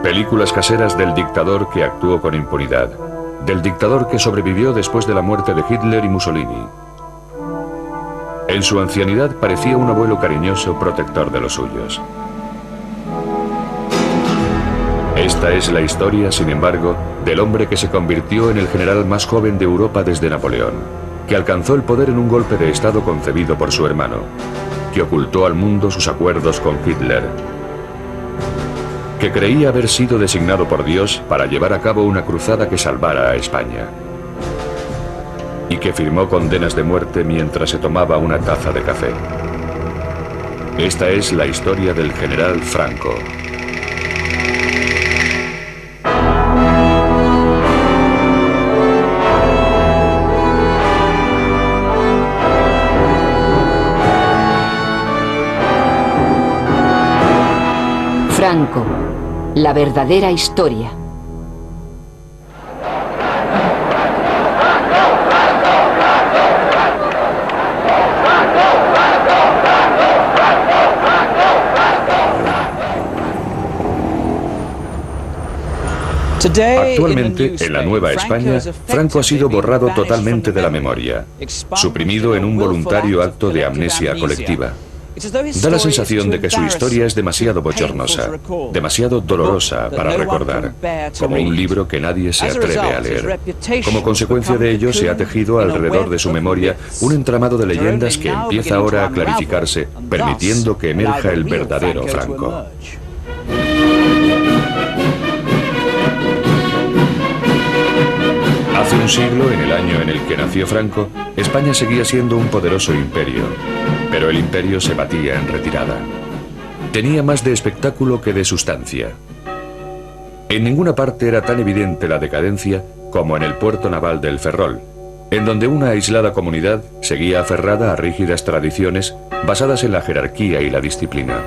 Películas caseras del dictador que actuó con impunidad, del dictador que sobrevivió después de la muerte de Hitler y Mussolini. En su ancianidad parecía un abuelo cariñoso, protector de los suyos. Esta es la historia, sin embargo, del hombre que se convirtió en el general más joven de Europa desde Napoleón, que alcanzó el poder en un golpe de Estado concebido por su hermano, que ocultó al mundo sus acuerdos con Hitler, que creía haber sido designado por Dios para llevar a cabo una cruzada que salvara a España, y que firmó condenas de muerte mientras se tomaba una taza de café. Esta es la historia del general Franco. Franco, la verdadera historia. Actualmente, en la Nueva España, Franco ha sido borrado totalmente de la memoria, suprimido en un voluntario acto de amnesia colectiva. Da la sensación de que su historia es demasiado bochornosa, demasiado dolorosa para recordar, como un libro que nadie se atreve a leer. Como consecuencia de ello, se ha tejido alrededor de su memoria un entramado de leyendas que empieza ahora a clarificarse, permitiendo que emerja el verdadero Franco. Hace un siglo, en el año en el que nació Franco, España seguía siendo un poderoso imperio, pero el imperio se batía en retirada. Tenía más de espectáculo que de sustancia. En ninguna parte era tan evidente la decadencia como en el puerto naval del Ferrol, en donde una aislada comunidad seguía aferrada a rígidas tradiciones basadas en la jerarquía y la disciplina.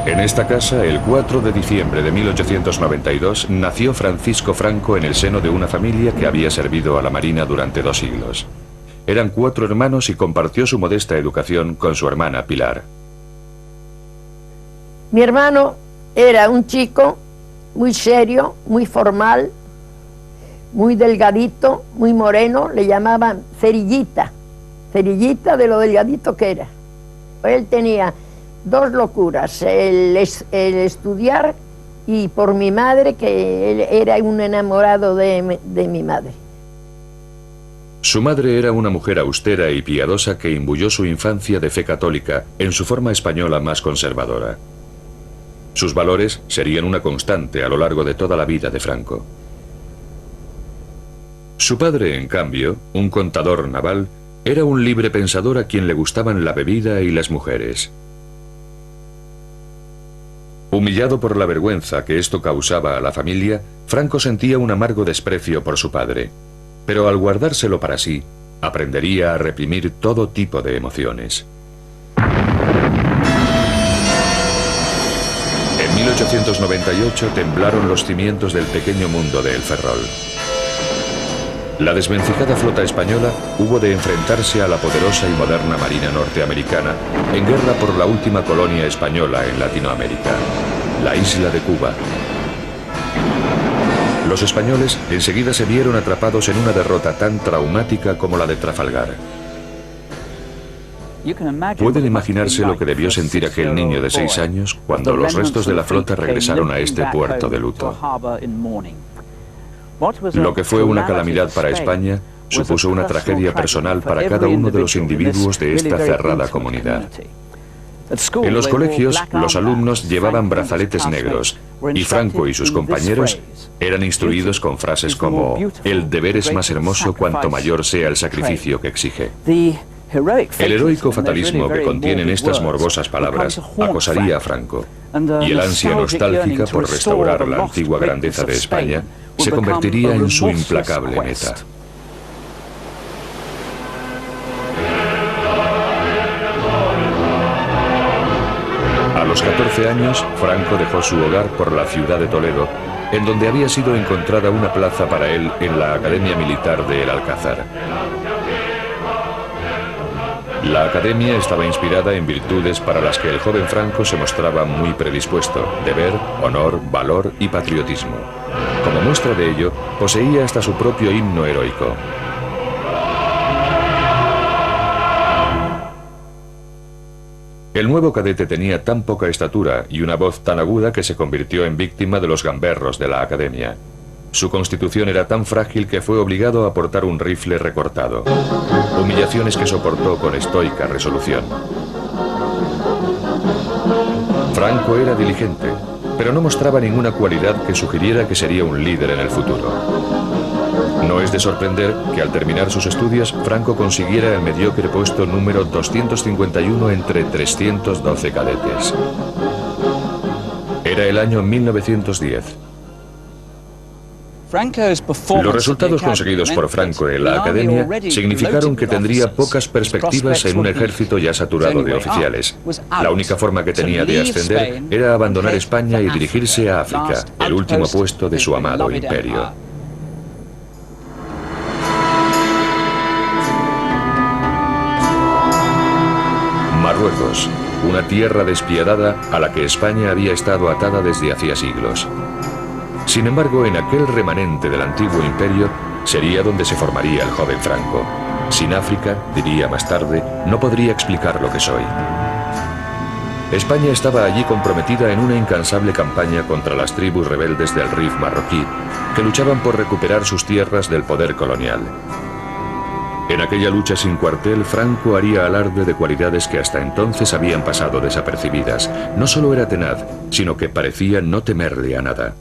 En esta casa, el 4 de diciembre de 1892, nació Francisco Franco en el seno de una familia que había servido a la Marina durante 2 siglos. Eran 4 hermanos y compartió su modesta educación con su hermana Pilar. Mi hermano era un chico muy serio, muy formal, muy delgadito, muy moreno, le llamaban cerillita, cerillita de lo delgadito que era. Él tenía 2 locuras, el estudiar y por mi madre, que él era un enamorado de mi madre. Su madre era una mujer austera y piadosa que imbuyó su infancia de fe católica en su forma española más conservadora. Sus valores serían una constante a lo largo de toda la vida de Franco. Su padre, en cambio, un contador naval, era un libre pensador a quien le gustaban la bebida y las mujeres. Humillado por la vergüenza que esto causaba a la familia, Franco sentía un amargo desprecio por su padre, pero al guardárselo para sí, aprendería a reprimir todo tipo de emociones. En 1898 temblaron los cimientos del pequeño mundo de El Ferrol. La desvencijada flota española hubo de enfrentarse a la poderosa y moderna marina norteamericana en guerra por la última colonia española en Latinoamérica, la isla de Cuba. Los españoles enseguida se vieron atrapados en una derrota tan traumática como la de Trafalgar. ¿Pueden imaginarse lo que debió sentir aquel niño de 6 años cuando los restos de la flota regresaron a este puerto de luto? Lo que fue una calamidad para España supuso una tragedia personal para cada uno de los individuos de esta cerrada comunidad. En los colegios, los alumnos llevaban brazaletes negros y Franco y sus compañeros eran instruidos con frases como «El deber es más hermoso cuanto mayor sea el sacrificio que exige». El heroico fatalismo que contienen estas morbosas palabras acosaría a Franco, y el ansia nostálgica por restaurar la antigua grandeza de España se convertiría en su implacable meta. A los 14 años, Franco dejó su hogar por la ciudad de Toledo, en donde había sido encontrada una plaza para él en la Academia Militar de El Alcázar. La academia estaba inspirada en virtudes para las que el joven Franco se mostraba muy predispuesto: deber, honor, valor y patriotismo. Como muestra de ello, poseía hasta su propio himno heroico. El nuevo cadete tenía tan poca estatura y una voz tan aguda que se convirtió en víctima de los gamberros de la academia. Su constitución era tan frágil que fue obligado a portar un rifle recortado. Humillaciones que soportó con estoica resolución. Franco era diligente, pero no mostraba ninguna cualidad que sugiriera que sería un líder en el futuro. No es de sorprender que al terminar sus estudios, Franco consiguiera el mediocre puesto número 251 entre 312 cadetes. Era el año 1910. Los resultados conseguidos por Franco en la academia significaron que tendría pocas perspectivas en un ejército ya saturado de oficiales. La única forma que tenía de ascender era abandonar España y dirigirse a África, el último puesto de su amado imperio. Marruecos, una tierra despiadada a la que España había estado atada desde hacía siglos. Sin embargo, en aquel remanente del antiguo imperio sería donde se formaría el joven Franco. Sin África, diría más tarde, no podría explicar lo que soy. España estaba allí comprometida en una incansable campaña contra las tribus rebeldes del Rif marroquí, que luchaban por recuperar sus tierras del poder colonial. En aquella lucha sin cuartel, Franco haría alarde de cualidades que hasta entonces habían pasado desapercibidas. No solo era tenaz, sino que parecía no temerle a nada.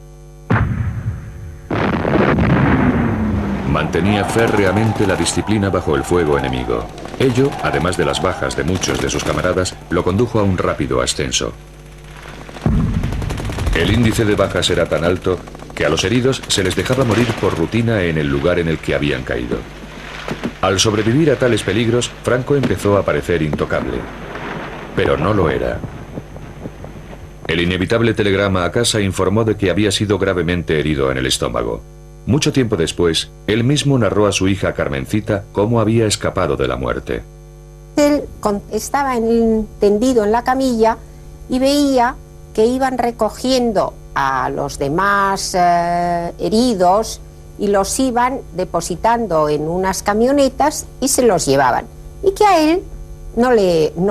Mantenía férreamente la disciplina bajo el fuego enemigo. Ello, además de las bajas de muchos de sus camaradas, lo condujo a un rápido ascenso. El índice de bajas era tan alto que a los heridos se les dejaba morir por rutina en el lugar en el que habían caído. Al sobrevivir a tales peligros, Franco empezó a parecer intocable. Pero no lo era. El inevitable telegrama a casa informó de que había sido gravemente herido en el estómago. Mucho tiempo después, él mismo narró a su hija Carmencita cómo había escapado de la muerte. Él estaba tendido en la camilla y veía que iban recogiendo a los demás heridos y los iban depositando en unas camionetas y se los llevaban. Y que a él no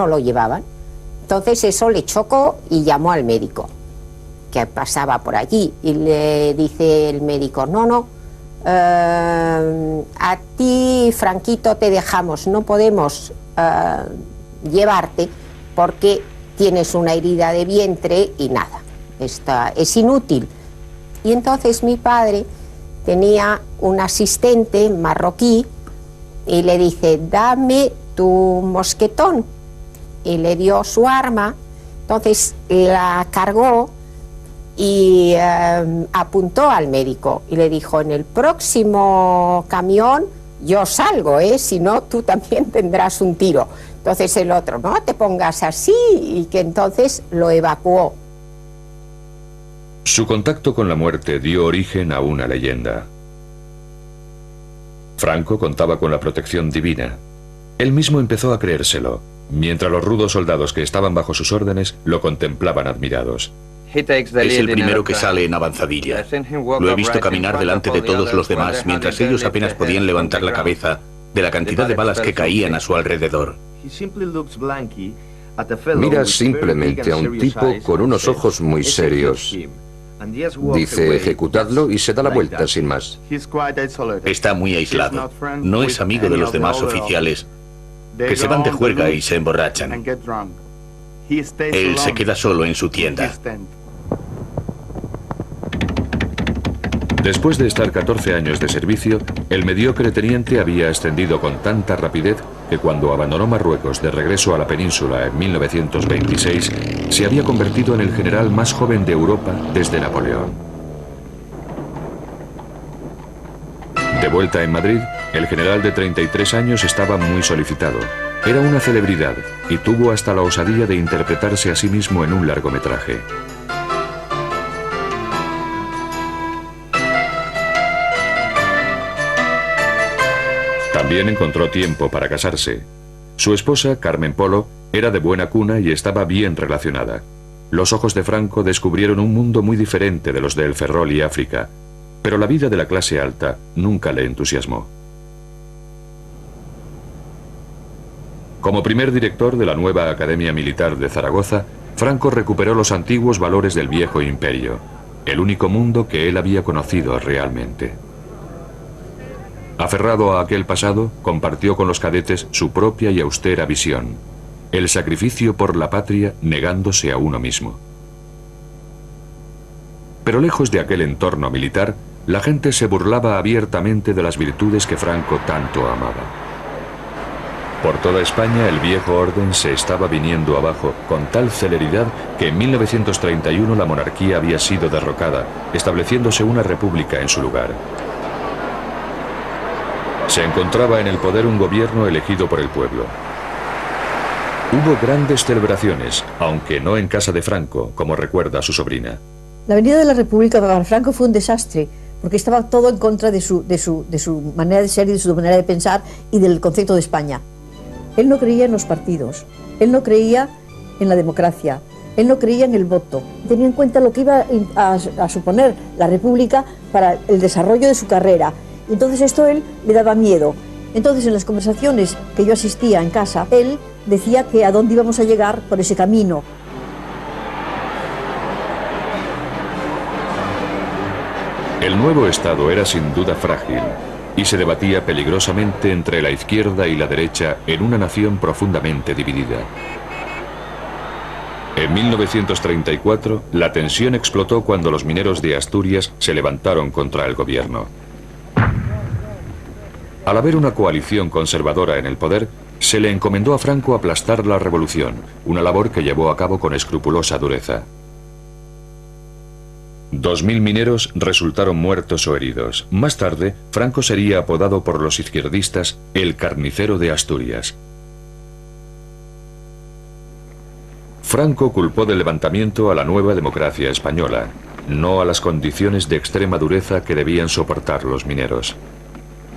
lo llevaban. Entonces eso le chocó y llamó al médico que pasaba por allí y le dice el médico: no, a ti, Franquito, te dejamos, no podemos llevarte porque tienes una herida de vientre y nada, es inútil. Y entonces mi padre tenía un asistente marroquí y le dice: dame tu mosquetón, y le dio su arma. Entonces la cargó y apuntó al médico y le dijo: en el próximo camión yo salgo, si no tú también tendrás un tiro. Entonces el otro: no te pongas así, y que entonces lo evacuó. Su contacto con la muerte dio origen a una leyenda. Franco contaba con la protección divina. Él mismo empezó a creérselo, mientras los rudos soldados que estaban bajo sus órdenes lo contemplaban admirados. Es el primero que sale en avanzadilla. Lo he visto caminar delante de todos los demás mientras ellos apenas podían levantar la cabeza de la cantidad de balas que caían a su alrededor. Mira simplemente a un tipo con unos ojos muy serios. Dice: ejecutadlo, y se da la vuelta sin más. Está muy aislado. No es amigo de los demás oficiales que se van de juerga y se emborrachan. Él se queda solo en su tienda. Después de estar 14 años de servicio, el mediocre teniente había ascendido con tanta rapidez que cuando abandonó Marruecos de regreso a la península en 1926, se había convertido en el general más joven de Europa desde Napoleón. De vuelta en Madrid, el general de 33 años estaba muy solicitado. Era una celebridad y tuvo hasta la osadía de interpretarse a sí mismo en un largometraje. También encontró tiempo para casarse. Su esposa, Carmen Polo, era de buena cuna y estaba bien relacionada. Los ojos de Franco descubrieron un mundo muy diferente de los de El Ferrol y África, pero la vida de la clase alta nunca le entusiasmó. Como primer director de la nueva Academia Militar de Zaragoza, Franco recuperó los antiguos valores del viejo imperio, el único mundo que él había conocido realmente. Aferrado a aquel pasado, compartió con los cadetes su propia y austera visión: el sacrificio por la patria negándose a uno mismo. Pero lejos de aquel entorno militar, la gente se burlaba abiertamente de las virtudes que Franco tanto amaba. Por toda España el viejo orden se estaba viniendo abajo con tal celeridad que en 1931 la monarquía había sido derrocada, estableciéndose una república en su lugar. Se encontraba en el poder un gobierno elegido por el pueblo. Hubo grandes celebraciones, aunque no en casa de Franco, como recuerda su sobrina. La venida de la República para Franco fue un desastre, porque estaba todo en contra de su manera de ser y de su manera de pensar y del concepto de España. Él no creía en los partidos, él no creía en la democracia, él no creía en el voto. Tenía en cuenta lo que iba a suponer la República para el desarrollo de su carrera. Entonces esto a él le daba miedo. Entonces en las conversaciones que yo asistía en casa, él decía que a dónde íbamos a llegar por ese camino. El nuevo Estado era sin duda frágil y se debatía peligrosamente entre la izquierda y la derecha en una nación profundamente dividida. En 1934, la tensión explotó cuando los mineros de Asturias se levantaron contra el gobierno. Al haber una coalición conservadora en el poder, se le encomendó a Franco aplastar la revolución, una labor que llevó a cabo con escrupulosa dureza. 2000 mineros resultaron muertos o heridos. Más tarde, Franco sería apodado por los izquierdistas el carnicero de Asturias. Franco culpó del levantamiento a la nueva democracia española, no a las condiciones de extrema dureza que debían soportar los mineros.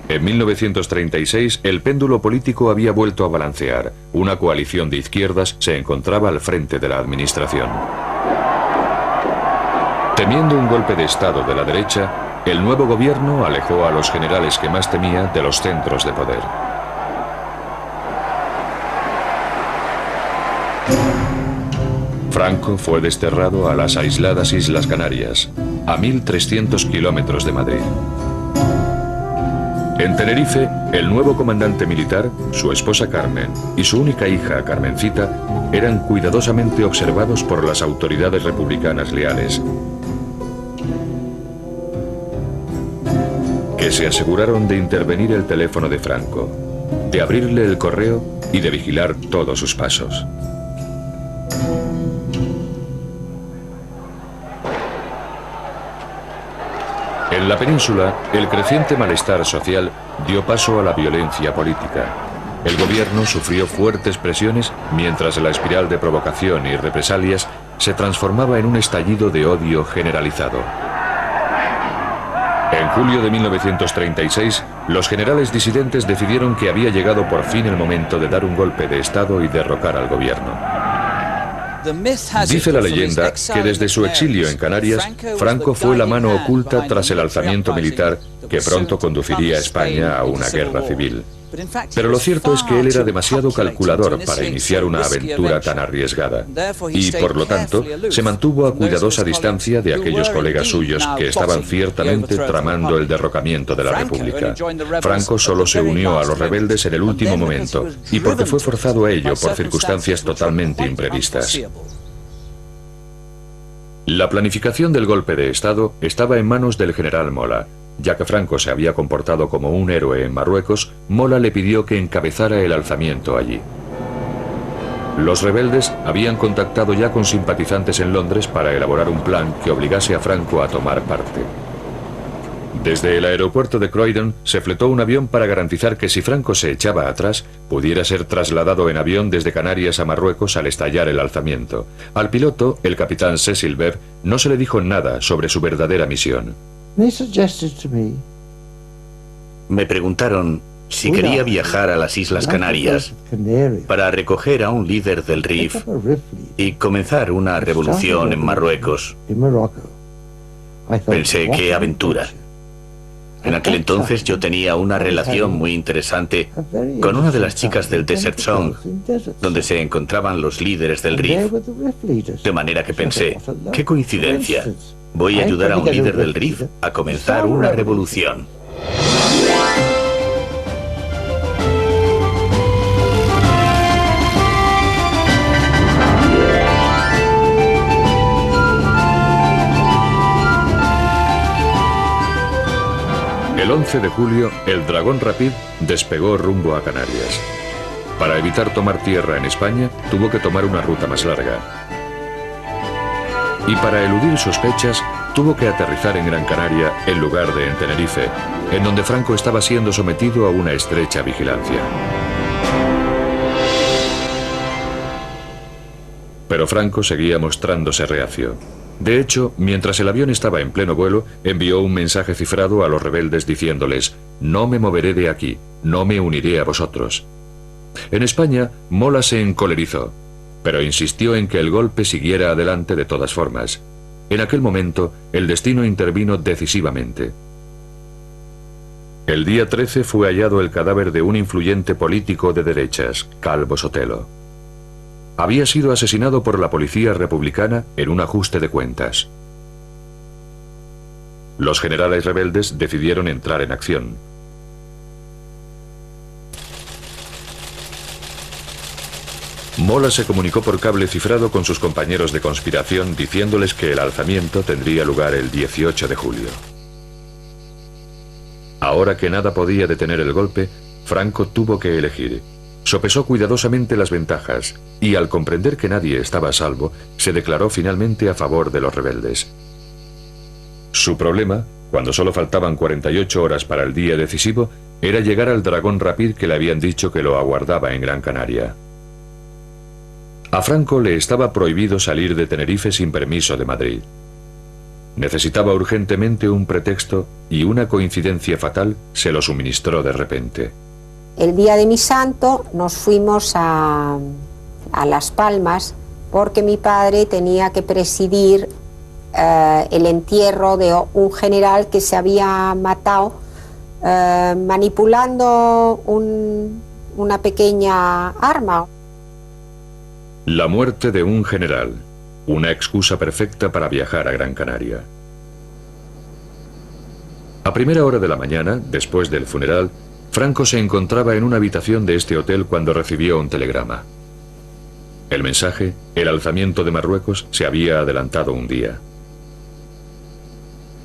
En 1936, el péndulo político había vuelto a balancear. Una coalición de izquierdas se encontraba al frente de la administración. Temiendo un golpe de Estado de la derecha, el nuevo gobierno alejó a los generales que más temía de los centros de poder. Franco fue desterrado a las aisladas Islas Canarias, a 1.300 kilómetros de Madrid. En Tenerife, el nuevo comandante militar, su esposa Carmen y su única hija, Carmencita, eran cuidadosamente observados por las autoridades republicanas leales, que se aseguraron de intervenir el teléfono de Franco, de abrirle el correo y de vigilar todos sus pasos. En la península, el creciente malestar social dio paso a la violencia política. El gobierno sufrió fuertes presiones mientras la espiral de provocación y represalias se transformaba en un estallido de odio generalizado. En julio de 1936, los generales disidentes decidieron que había llegado por fin el momento de dar un golpe de Estado y derrocar al gobierno. Dice la leyenda que desde su exilio en Canarias, Franco fue la mano oculta tras el alzamiento militar que pronto conduciría a España a una guerra civil. Pero lo cierto es que él era demasiado calculador para iniciar una aventura tan arriesgada y, por lo tanto, se mantuvo a cuidadosa distancia de aquellos colegas suyos que estaban ciertamente tramando el derrocamiento de la República. Franco solo se unió a los rebeldes en el último momento y porque fue forzado a ello por circunstancias totalmente imprevistas. La planificación del golpe de Estado estaba en manos del general Mola. Ya que Franco se había comportado como un héroe en Marruecos, Mola le pidió que encabezara el alzamiento allí. Los rebeldes habían contactado ya con simpatizantes en Londres para elaborar un plan que obligase a Franco a tomar parte. Desde el aeropuerto de Croydon se fletó un avión para garantizar que si Franco se echaba atrás, pudiera ser trasladado en avión desde Canarias a Marruecos al estallar el alzamiento. Al piloto, el capitán Cecil Bebb, no se le dijo nada sobre su verdadera misión. Me preguntaron si quería viajar a las Islas Canarias para recoger a un líder del RIF y comenzar una revolución en Marruecos. Pensé, qué aventura. En aquel entonces yo tenía una relación muy interesante con una de las chicas del Desert Song, donde se encontraban los líderes del RIF. De manera que pensé, qué coincidencia, voy a ayudar a un líder del RIF a comenzar una revolución. El 11 de julio, el Dragón Rapid despegó rumbo a Canarias. Para evitar tomar tierra en España, tuvo que tomar una ruta más larga. Y para eludir sospechas, tuvo que aterrizar en Gran Canaria en lugar de en Tenerife, en donde Franco estaba siendo sometido a una estrecha vigilancia. Pero Franco seguía mostrándose reacio. De hecho, mientras el avión estaba en pleno vuelo, envió un mensaje cifrado a los rebeldes diciéndoles: «No me moveré de aquí, no me uniré a vosotros». En España, Mola se encolerizó, pero insistió en que el golpe siguiera adelante de todas formas. En aquel momento, el destino intervino decisivamente. El día 13 fue hallado el cadáver de un influyente político de derechas, Calvo Sotelo. Había sido asesinado por la policía republicana en un ajuste de cuentas. Los generales rebeldes decidieron entrar en acción. Mola se comunicó por cable cifrado con sus compañeros de conspiración diciéndoles que el alzamiento tendría lugar el 18 de julio. Ahora que nada podía detener el golpe, Franco tuvo que elegir. Sopesó cuidadosamente las ventajas y, al comprender que nadie estaba a salvo, se declaró finalmente a favor de los rebeldes. Su problema, cuando solo faltaban 48 horas para el día decisivo, era llegar al Dragón Rapid que le habían dicho que lo aguardaba en Gran Canaria. A Franco le estaba prohibido salir de Tenerife sin permiso de Madrid. Necesitaba urgentemente un pretexto y una coincidencia fatal se lo suministró de repente. El día de mi santo nos fuimos a Las Palmas porque mi padre tenía que presidir el entierro de un general que se había matado manipulando una pequeña arma. La muerte de un general, una excusa perfecta para viajar a Gran Canaria. A primera hora de la mañana, después del funeral, Franco se encontraba en una habitación de este hotel cuando recibió un telegrama. El mensaje, el alzamiento de Marruecos, se había adelantado un día.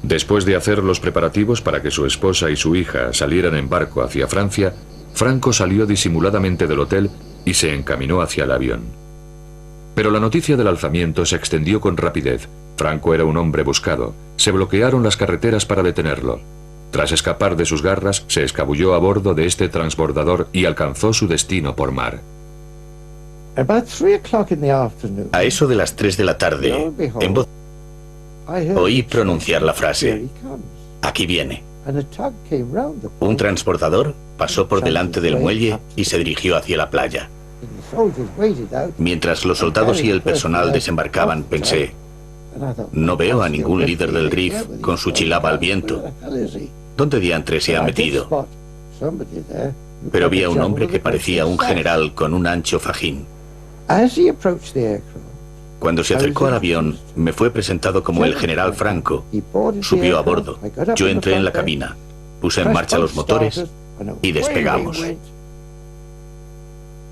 Después de hacer los preparativos para que su esposa y su hija salieran en barco hacia Francia, Franco salió disimuladamente del hotel y se encaminó hacia el avión. Pero la noticia del alzamiento se extendió con rapidez. Franco era un hombre buscado. Se bloquearon las carreteras para detenerlo. Tras escapar de sus garras, se escabulló a bordo de este transbordador y alcanzó su destino por mar. A eso de las 3 de la tarde, en voz oí pronunciar la frase: «Aquí viene». Un transbordador pasó por delante del muelle y se dirigió hacia la playa. Mientras los soldados y el personal desembarcaban, pensé: no veo a ningún líder del RIF con su chilaba al viento. ¿Dónde diantre se ha metido? Pero vi a un hombre que parecía un general con un ancho fajín. Cuando se acercó al avión, me fue presentado como el general Franco. Subió a bordo. Yo entré en la cabina, puse en marcha los motores y despegamos.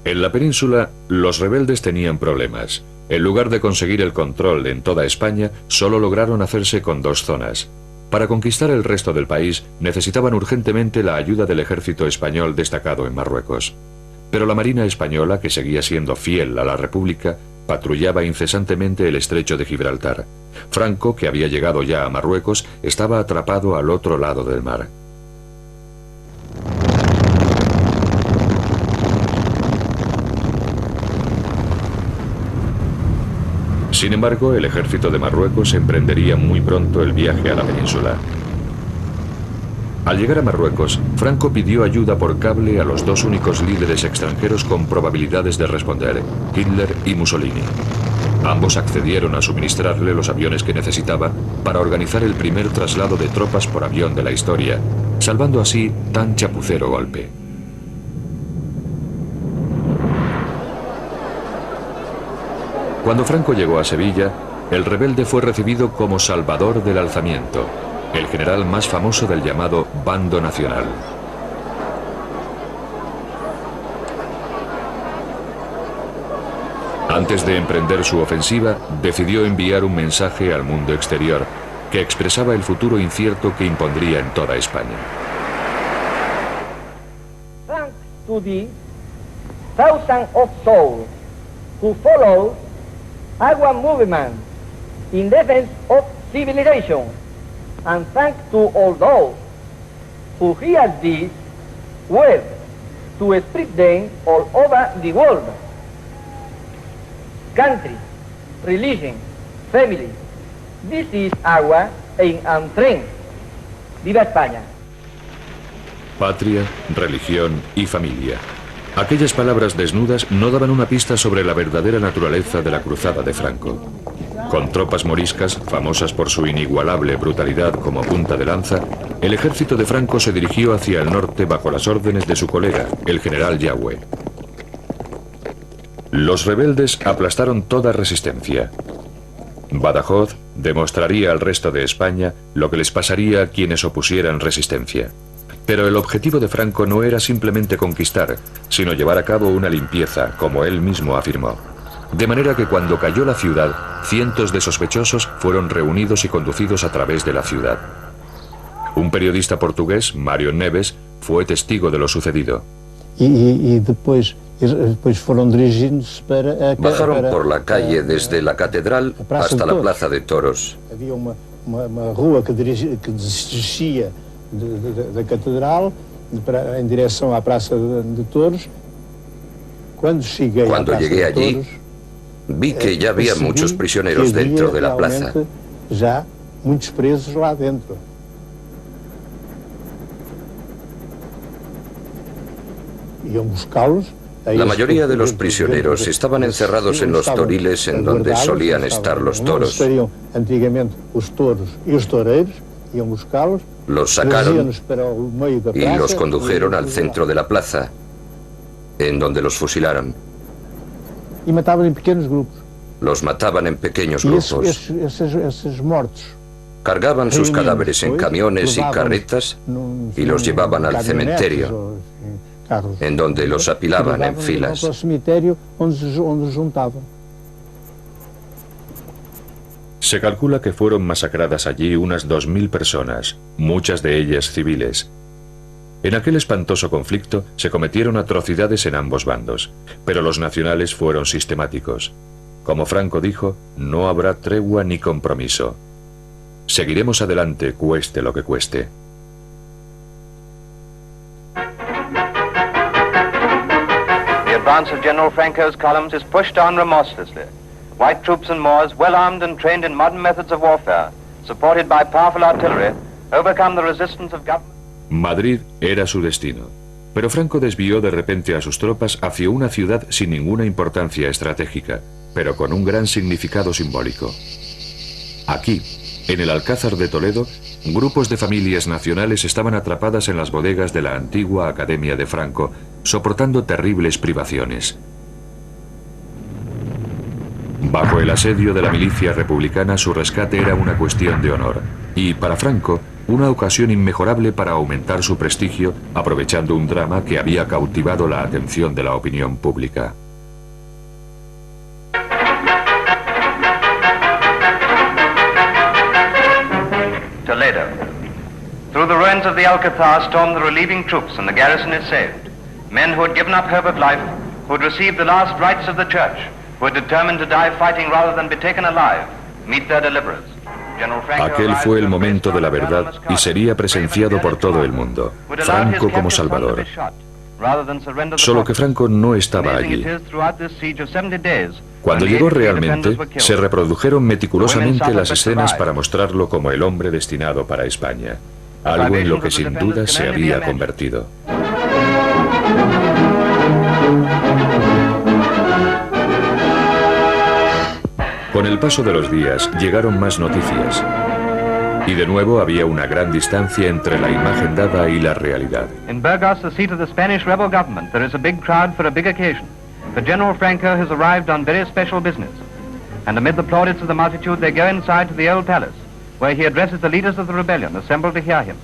En la península, los rebeldes tenían problemas. En lugar de conseguir el control en toda España, solo lograron hacerse con 2 zonas. Para conquistar el resto del país, necesitaban urgentemente la ayuda del ejército español destacado en Marruecos. Pero la Marina española, que seguía siendo fiel a la República, patrullaba incesantemente el estrecho de Gibraltar. Franco, que había llegado ya a Marruecos, estaba atrapado al otro lado del mar. Sin embargo, el ejército de Marruecos emprendería muy pronto el viaje a la península. Al llegar a Marruecos, Franco pidió ayuda por cable a los dos únicos líderes extranjeros con probabilidades de responder, Hitler y Mussolini. Ambos accedieron a suministrarle los aviones que necesitaba para organizar el primer traslado de tropas por avión de la historia, salvando así tan chapucero golpe. Cuando Franco llegó a Sevilla, el rebelde fue recibido como salvador del alzamiento, el general más famoso del llamado Bando Nacional. Antes de emprender su ofensiva, decidió enviar un mensaje al mundo exterior que expresaba el futuro incierto que impondría en toda España. Thanks to the thousands of souls who follow our movement in defense of civilization, and thanks to all those who hear this word to spread them all over the world. Country, religion, family, this is our aim and strength. ¡Viva España! Patria, religión y familia. Aquellas palabras desnudas no daban una pista sobre la verdadera naturaleza de la cruzada de Franco. Con tropas moriscas, famosas por su inigualable brutalidad como punta de lanza, el ejército de Franco se dirigió hacia el norte bajo las órdenes de su colega, el general Yagüe. Los rebeldes aplastaron toda resistencia. Badajoz demostraría al resto de España lo que les pasaría a quienes opusieran resistencia. Pero el objetivo de Franco no era simplemente conquistar, sino llevar a cabo una limpieza, como él mismo afirmó. De manera que cuando cayó la ciudad, cientos de sospechosos fueron reunidos y conducidos a través de la ciudad. Un periodista portugués, Mário Neves, fue testigo de lo sucedido. Bajaron por la calle desde la catedral hasta la plaza de toros. Había una rua que descia da catedral en dirección a la plaza de toros. Cuando llegué allí, vi que ya había muchos prisioneros dentro de la plaza. Ya muchos presos lá dentro. Iam buscá-los. La mayoría de los prisioneros estaban encerrados en los toriles en donde solían estar los toros. Antiguamente los toros y los toreros iban buscarlos. Los sacaron y los condujeron al centro de la plaza, en donde los fusilaron. Y mataban en pequeños grupos. Los mataban en pequeños grupos. Esos muertos cargaban sus cadáveres en camiones y carretas y los llevaban al cementerio, en donde los apilaban en filas. Se calcula que fueron masacradas allí unas 2000 personas, muchas de ellas civiles. En aquel espantoso conflicto se cometieron atrocidades en ambos bandos, pero los nacionales fueron sistemáticos. Como Franco dijo, no habrá tregua ni compromiso. Seguiremos adelante, cueste lo que cueste. The advance of General Franco's columns is pushed on remorselessly. White troops and Moors, well armed and trained in modern methods of warfare, supported by powerful artillery, overcome the resistance of government. Madrid era su destino, pero Franco desvió de repente a sus tropas hacia una ciudad sin ninguna importancia estratégica, pero con un gran significado simbólico. Aquí, en el Alcázar de Toledo, grupos de familias nacionales estaban atrapadas en las bodegas de la antigua Academia de Franco, soportando terribles privaciones. Bajo el asedio de la milicia republicana, su rescate era una cuestión de honor, y para Franco, una ocasión inmejorable para aumentar su prestigio, aprovechando un drama que había cautivado la atención de la opinión pública. Toledo. Through the ruins of the Alcazar stormed the relieving troops and the garrison is saved. Men who had given up hope of life, who had received the last rites of the church, who had determined to die fighting rather than be taken alive, meet their deliverers. Aquel fue el momento de la verdad y sería presenciado por todo el mundo. Franco como Salvador. Solo que Franco no estaba allí. Cuando llegó realmente, se reprodujeron meticulosamente las escenas para mostrarlo como el hombre destinado para España. algo en lo que sin duda se había convertido. Con el paso de los días llegaron más noticias. Y de nuevo había una gran distancia entre la imagen dada y la realidad. In Burgos, the seat of the Spanish rebel government, there is a big crowd for a big occasion. For General Franco has arrived on very special business. And amid the plaudits of the multitude, they go inside to the old palace, where he addresses the leaders of the rebellion, assembled to hear him.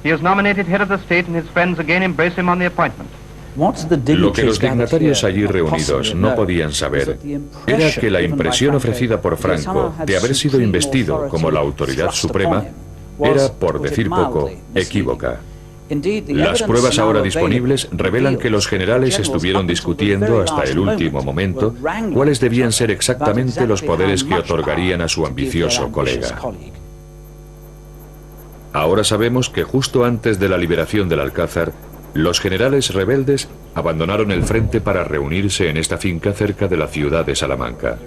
He is nominated head of the state, and his friends again embrace him on the appointment. Lo que los dignatarios allí reunidos no podían saber era que la impresión ofrecida por Franco de haber sido investido como la autoridad suprema era, por decir poco, equívoca. Las pruebas ahora disponibles revelan que los generales estuvieron discutiendo hasta el último momento cuáles debían ser exactamente los poderes que otorgarían a su ambicioso colega. Ahora sabemos que justo antes de la liberación del Alcázar, los generales rebeldes abandonaron el frente para reunirse en esta finca cerca de la ciudad de Salamanca.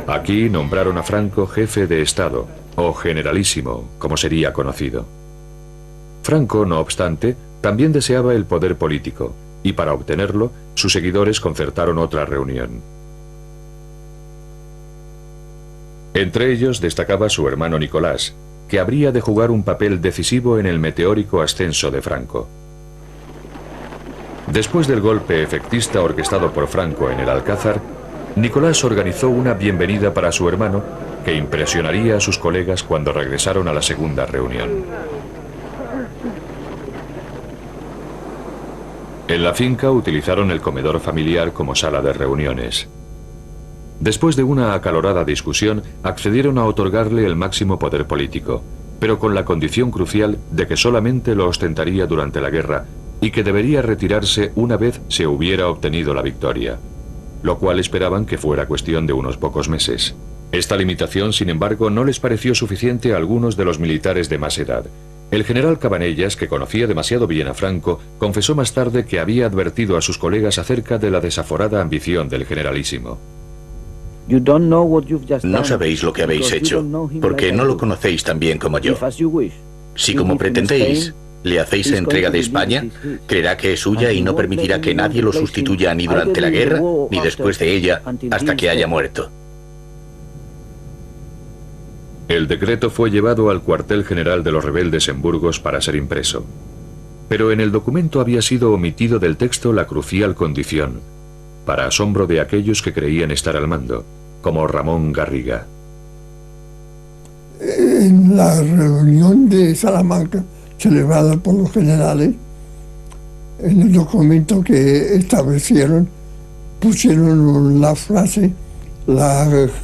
Aquí nombraron a Franco jefe de Estado, o generalísimo, como sería conocido. Franco, no obstante, también deseaba el poder político, y para obtenerlo, sus seguidores concertaron otra reunión. Entre ellos destacaba su hermano Nicolás, que habría de jugar un papel decisivo en el meteórico ascenso de Franco. Después del golpe efectista orquestado por Franco en el Alcázar, Nicolás organizó una bienvenida para su hermano que impresionaría a sus colegas cuando regresaron a la segunda reunión. En la finca utilizaron el comedor familiar como sala de reuniones. Después de una acalorada discusión, accedieron a otorgarle el máximo poder político, pero con la condición crucial de que solamente lo ostentaría durante la guerra y que debería retirarse una vez se hubiera obtenido la victoria, lo cual esperaban que fuera cuestión de unos pocos meses. Esta limitación, sin embargo, no les pareció suficiente a algunos de los militares de más edad. El general Cabanellas, que conocía demasiado bien a Franco, confesó más tarde que había advertido a sus colegas acerca de la desaforada ambición del generalísimo. No sabéis lo que habéis hecho, porque no lo conocéis tan bien como yo. Si, como pretendéis, le hacéis entrega de España, creerá que es suya y no permitirá que nadie lo sustituya ni durante la guerra, ni después de ella, hasta que haya muerto. El decreto fue llevado al cuartel general de los rebeldes en Burgos para ser impreso. Pero en el documento había sido omitido del texto la crucial condición, para asombro de aquellos que creían estar al mando, como Ramón Garriga. En la reunión de Salamanca, celebrada por los generales, en el documento que establecieron, pusieron la frase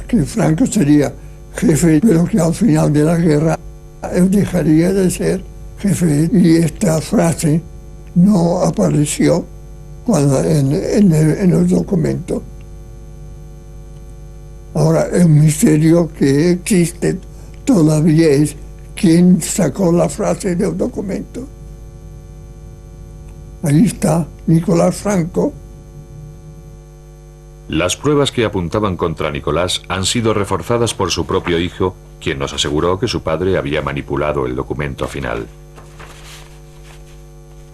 que Franco sería jefe, pero que al final de la guerra él dejaría de ser jefe, y esta frase no apareció en el documento. Ahora, el misterio que existe todavía es quién sacó la frase del documento. Ahí está Nicolás Franco. Las pruebas que apuntaban contra Nicolás han sido reforzadas por su propio hijo, quien nos aseguró que su padre había manipulado el documento final.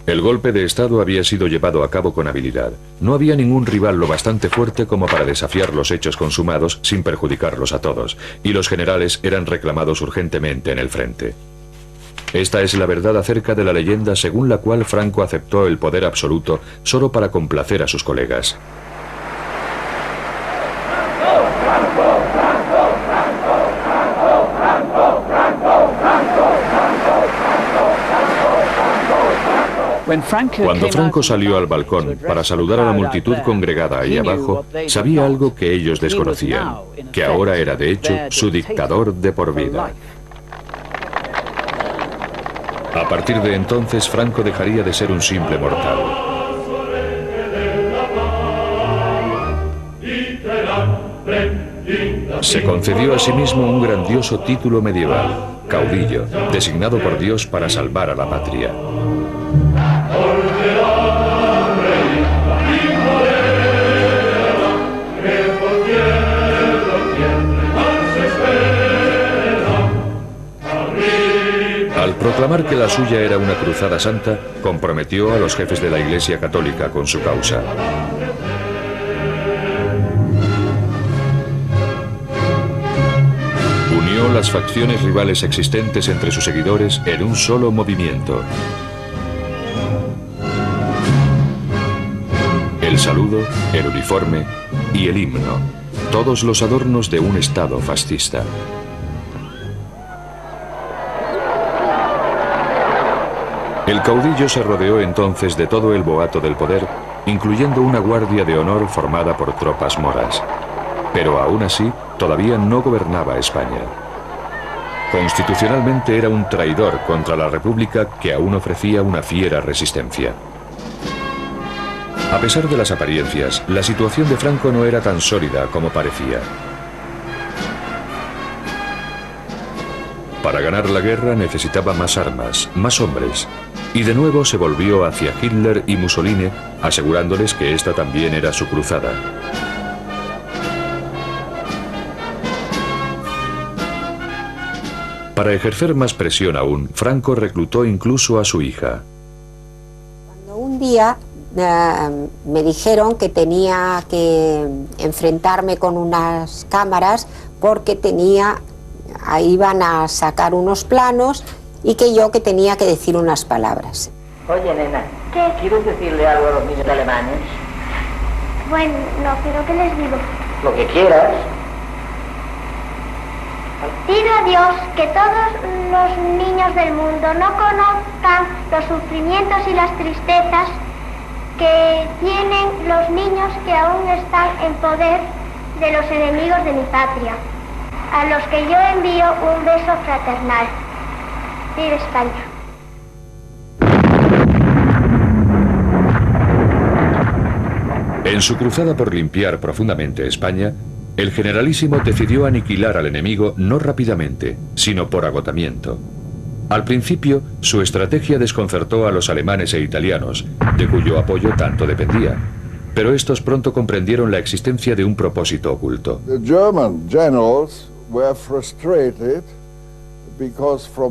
El golpe de Estado había sido llevado a cabo con habilidad. No había ningún rival lo bastante fuerte como para desafiar los hechos consumados sin perjudicarlos a todos, y los generales eran reclamados urgentemente en el frente. Esta es la verdad acerca de la leyenda según la cual Franco aceptó el poder absoluto solo para complacer a sus colegas. Cuando Franco salió al balcón para saludar a la multitud congregada ahí abajo, sabía algo que ellos desconocían, que ahora era de hecho su dictador de por vida. A partir de entonces, Franco dejaría de ser un simple mortal. Se concedió a sí mismo un grandioso título medieval, caudillo, designado por Dios para salvar a la patria. proclamar que la suya era una cruzada santa, comprometió a los jefes de la Iglesia Católica con su causa. Unió las facciones rivales existentes entre sus seguidores en un solo movimiento. El saludo, el uniforme y el himno, todos los adornos de un Estado fascista. El caudillo se rodeó entonces de todo el boato del poder, incluyendo una guardia de honor formada por tropas moras. Pero aún así, todavía no gobernaba España. Constitucionalmente era un traidor contra la República que aún ofrecía una fiera resistencia. A pesar de las apariencias, la situación de Franco no era tan sólida como parecía. Para ganar la guerra necesitaba más armas, más hombres, y de nuevo se volvió hacia Hitler y Mussolini, asegurándoles que esta también era su cruzada. Para ejercer más presión aún, Franco reclutó incluso a su hija. Cuando un día me dijeron que tenía que enfrentarme con unas cámaras porque iban a sacar unos planos y que tenía que decir unas palabras. Oye, nena, ¿qué? ¿Quieres decirle algo a los niños alemanes? Bueno, no, pero ¿qué les digo? Lo que quieras. Pido a Dios que todos los niños del mundo no conozcan los sufrimientos y las tristezas que tienen los niños que aún están en poder de los enemigos de mi patria, a los que yo envío un beso fraternal. ¡Viva España! En su cruzada por limpiar profundamente España, el generalísimo decidió aniquilar al enemigo no rápidamente, sino por agotamiento. Al principio, su estrategia desconcertó a los alemanes e italianos, de cuyo apoyo tanto dependía. Pero estos pronto comprendieron la existencia de un propósito oculto.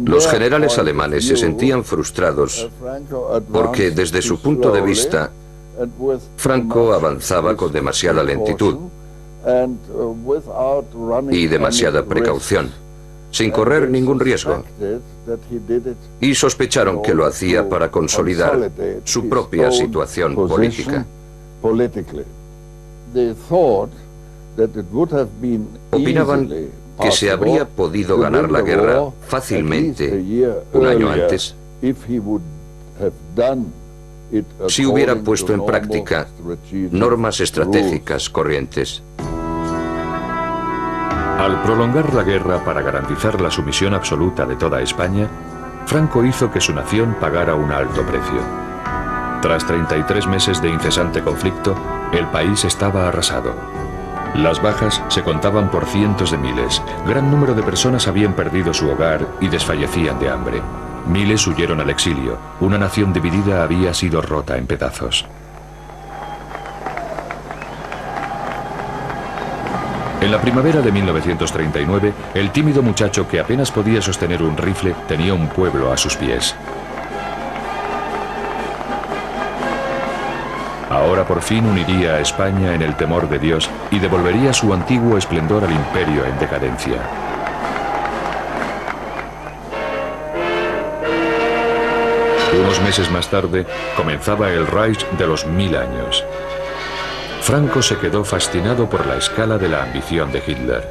Los generales alemanes se sentían frustrados porque, desde su punto de vista, Franco avanzaba con demasiada lentitud y demasiada precaución, sin correr ningún riesgo, y sospecharon que lo hacía para consolidar su propia situación política. Opinaban que se habría podido ganar la guerra fácilmente un año antes si hubiera puesto en práctica normas estratégicas corrientes. Al prolongar la guerra para garantizar la sumisión absoluta de toda España, Franco hizo que su nación pagara un alto precio. Tras 33 meses de incesante conflicto, el país estaba arrasado. Las bajas se contaban por cientos de miles. Gran número de personas habían perdido su hogar y desfallecían de hambre. Miles huyeron al exilio. Una nación dividida había sido rota en pedazos. En la primavera de 1939, el tímido muchacho que apenas podía sostener un rifle tenía un pueblo a sus pies. Ahora por fin uniría a España en el temor de Dios y devolvería su antiguo esplendor al imperio en decadencia. Unos meses más tarde, comenzaba el Reich de los 1000 años. Franco se quedó fascinado por la escala de la ambición de Hitler.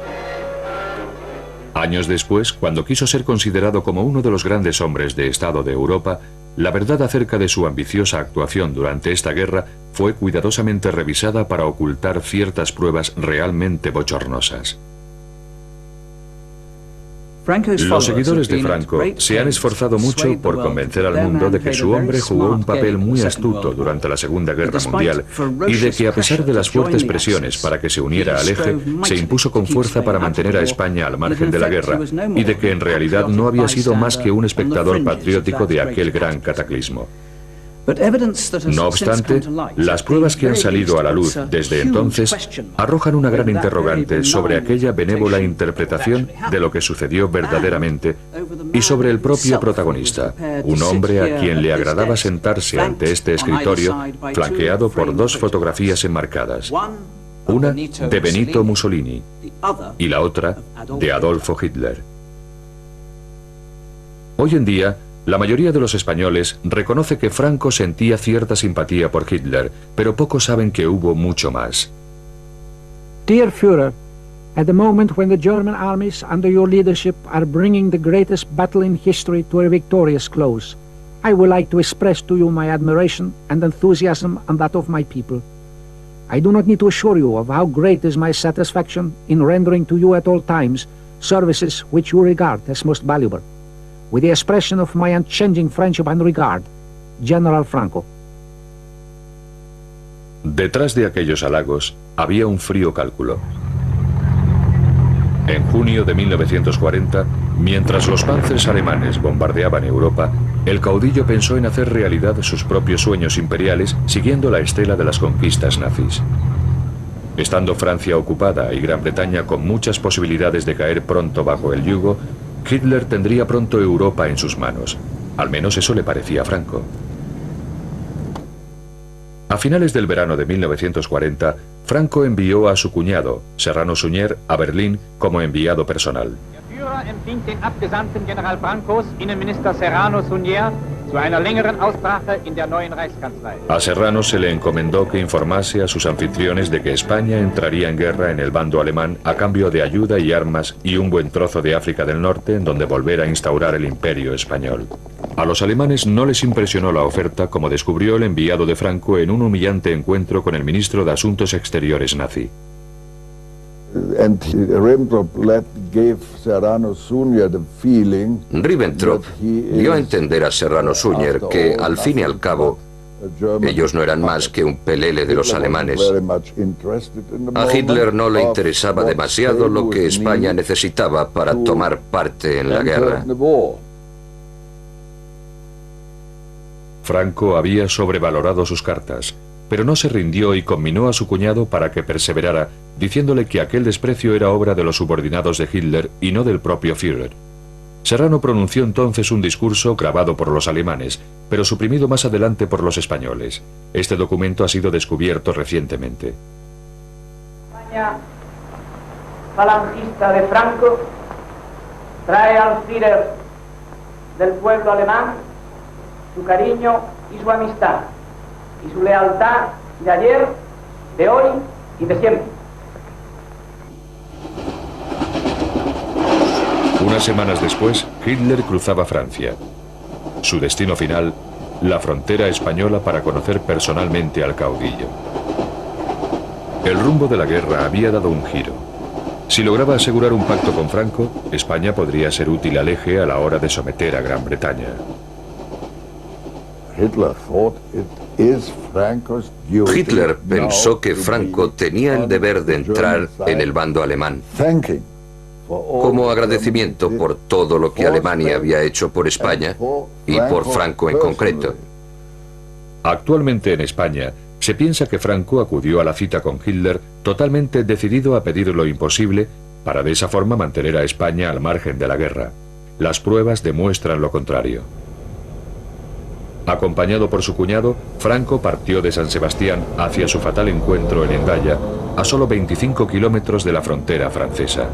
Años después, cuando quiso ser considerado como uno de los grandes hombres de Estado de Europa, la verdad acerca de su ambiciosa actuación durante esta guerra fue cuidadosamente revisada para ocultar ciertas pruebas realmente bochornosas. Los seguidores de Franco se han esforzado mucho por convencer al mundo de que su hombre jugó un papel muy astuto durante la Segunda Guerra Mundial y de que, a pesar de las fuertes presiones para que se uniera al eje, se impuso con fuerza para mantener a España al margen de la guerra y de que en realidad no había sido más que un espectador patriótico de aquel gran cataclismo. No obstante, las pruebas que han salido a la luz desde entonces arrojan una gran interrogante sobre aquella benévola interpretación de lo que sucedió verdaderamente y sobre el propio protagonista, un hombre a quien le agradaba sentarse ante este escritorio flanqueado por dos fotografías enmarcadas, una de Benito Mussolini y la otra de Adolfo Hitler. Hoy en día, la mayoría de los españoles reconoce que Franco sentía cierta simpatía por Hitler, pero pocos saben que hubo mucho más. Dear Führer, at the moment when the German armies under your leadership are bringing the greatest battle in history to a victorious close, I would like to express to you my admiration and enthusiasm and that of my people. I do not need to assure you of how great is my satisfaction in rendering to you at all times services which you regard as most valuable. With the expression of my unchanging friendship and regard, General Franco. Detrás de aquellos halagos había un frío cálculo. En junio de 1940, mientras los panzers alemanes bombardeaban Europa, el caudillo pensó en hacer realidad sus propios sueños imperiales siguiendo la estela de las conquistas nazis. Estando Francia ocupada y Gran Bretaña con muchas posibilidades de caer pronto bajo el yugo, Hitler tendría pronto Europa en sus manos. Al menos eso le parecía a Franco. A finales del verano de 1940, Franco envió a su cuñado, Serrano Suñer, a Berlín como enviado personal. A Serrano se le encomendó que informase a sus anfitriones de que España entraría en guerra en el bando alemán a cambio de ayuda y armas y un buen trozo de África del Norte en donde volver a instaurar el imperio español. A los alemanes no les impresionó la oferta, como descubrió el enviado de Franco en un humillante encuentro con el ministro de Asuntos Exteriores nazi. Ribbentrop dio a entender a Serrano Suñer que, al fin y al cabo, ellos no eran más que un pelele de los alemanes. A Hitler no le interesaba demasiado lo que España necesitaba para tomar parte en la guerra. Franco había sobrevalorado sus cartas, pero no se rindió y conminó a su cuñado para que perseverara, diciéndole que aquel desprecio era obra de los subordinados de Hitler y no del propio Führer. Serrano pronunció entonces un discurso grabado por los alemanes, pero suprimido más adelante por los españoles. Este documento ha sido descubierto recientemente. España falangista de Franco trae al Führer del pueblo alemán su cariño y su amistad y su lealtad de ayer, de hoy y de siempre. Unas semanas después, Hitler cruzaba Francia. Su destino final, la frontera española para conocer personalmente al caudillo. El rumbo de la guerra había dado un giro. Si lograba asegurar un pacto con Franco, España podría ser útil al eje a la hora de someter a Gran Bretaña. Hitler pensó que Franco tenía el deber de entrar en el bando alemán, como agradecimiento por todo lo que Alemania había hecho por España y por Franco en concreto. Actualmente en España se piensa que Franco acudió a la cita con Hitler totalmente decidido a pedir lo imposible para de esa forma mantener a España al margen de la guerra. Las pruebas demuestran lo contrario. Acompañado por su cuñado, Franco partió de San Sebastián hacia su fatal encuentro en Hendaya, a solo 25 kilómetros de la frontera francesa.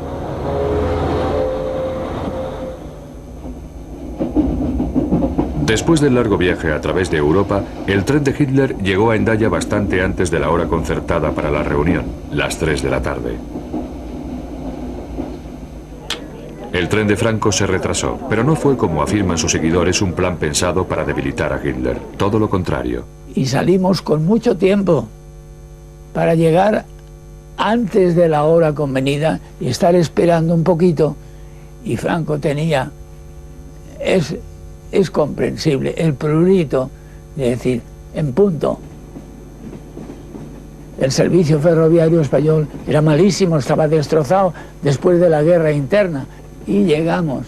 Después del largo viaje a través de Europa, el tren de Hitler llegó a Hendaya bastante antes de la hora concertada para la reunión, las 3 de la tarde. El tren de Franco se retrasó, pero no fue, como afirman sus seguidores, un plan pensado para debilitar a Hitler. Todo lo contrario. Y salimos con mucho tiempo para llegar antes de la hora convenida y estar esperando un poquito. Y Franco tenía, es comprensible, el prurito de decir, en punto. El servicio ferroviario español era malísimo, estaba destrozado después de la guerra interna. Y llegamos